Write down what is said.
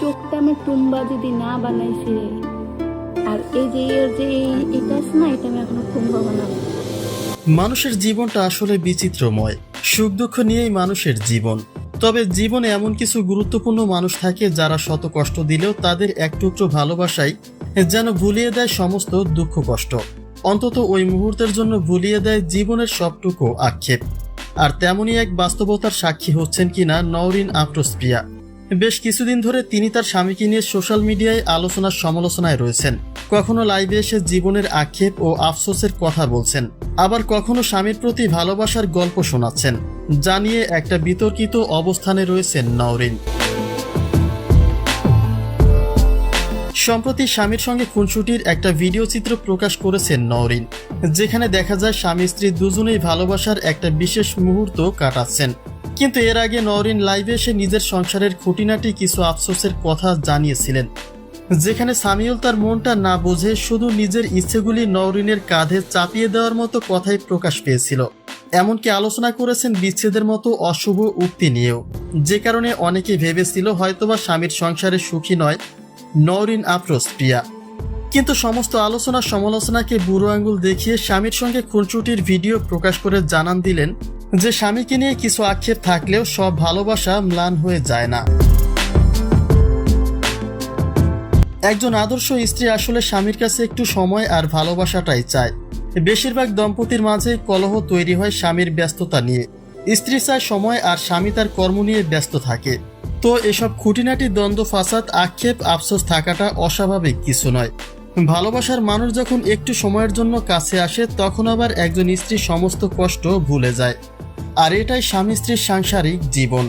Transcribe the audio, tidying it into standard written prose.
চোখটা আমার টুম্বা যদি না বানাইছে, আর এই যে এর যে এটা আছে না, এটা আমি এখনো টুম্বা বানাবো। মানুষের জীবনটা আসলে বিচিত্রময়। সুখ দুঃখ নিয়েই মানুষের জীবন। তবে জীবনে এমন কিছু গুরুত্বপূর্ণ মানুষ থাকে যারা শত কষ্ট দিলেও তাদের এক টুকরো ভালোবাসাই যেন ভুলিয়ে দেয় সমস্ত দুঃখ কষ্ট। অন্তত ওই মুহূর্তের জন্য ভুলিয়ে দেয় জীবনের সবটুকু আক্ষেপ। আর তেমনই এক বাস্তবতার সাক্ষী হচ্ছেন কিনা নওরিন আফরোজ প্রিয়া। বেশ কিছুদিন ধরে তিনি তার স্বামীকে নিয়ে সোশ্যাল মিডিয়ায় আলোচনার সমালোচনায় রয়েছেন। কখনো লাইভে এসে জীবনের আক্ষেপ ও আফসোসের কথা বলছেন, আবার কখনো স্বামীর প্রতি ভালোবাসার গল্প শোনাচ্ছেন, যা নিয়ে একটা বিতর্কিত অবস্থানে রয়েছেন নওরিন। সম্প্রতি স্বামীর সঙ্গে খুনসুটির একটা ভিডিও চিত্র প্রকাশ করেছেন নওরিন, যেখানে দেখা যায় স্বামী স্ত্রী দুজনেই ভালোবাসার একটা বিশেষ মুহূর্ত কাটাচ্ছেন। কিন্তু এর আগে নওরিন লাইভে এসে নিজের সংসারের খুঁটিনাটি কিছু আফসোসের কথা জানিয়েছিলেন, যেখানে সামিউল তার মনটা না বুঝে শুধু নিজের ইচ্ছেগুলি নওরিনের কাঁধে চাপিয়ে দেওয়ার মতো কথাই প্রকাশ পেয়েছিল। এমনকি আলোচনা করেছেন বিচ্ছেদের মতো অশুভ উক্তি নিয়েও, যে কারণে অনেকে ভেবেছিল হয়তোবা স্বামীর সংসারে সুখী নয় নওরিন আফরোজ প্রিয়া। কিন্তু সমস্ত আলোচনা সমালোচনাকে বুড়ো আঙ্গুল দেখিয়ে স্বামীর সঙ্গে খুনসুটির ভিডিও প্রকাশ করে জানান দিলেন যে স্বামীকে নিয়ে কিছু আক্ষেপ থাকলেও সব ভালোবাসা ম্লান হয়ে যায় না। একজন আদর্শ স্ত্রী আসলে স্বামীর কাছে একটু সময় আর ভালোবাসাটাই চায়। বেশিরভাগ দম্পতির মাঝে কলহ তৈরি হয় স্বামীর ব্যস্ততা নিয়ে। স্ত্রী চায় সময় আর স্বামী তার কর্ম নিয়ে ব্যস্ত থাকে। তো এসব খুঁটিনাটি দ্বন্দ্ব, ফাসাদ, আক্ষেপ, আফসোস থাকাটা অস্বাভাবিক কিছু নয়। ভালোবাসার মানুষ যখন একটু সময়ের জন্য কাছে আসে, তখন আবার একজন স্ত্রী সমস্ত কষ্ট ভুলে যায়। আর এটাই স্বামী স্ত্রীর সাংসারিক জীবন।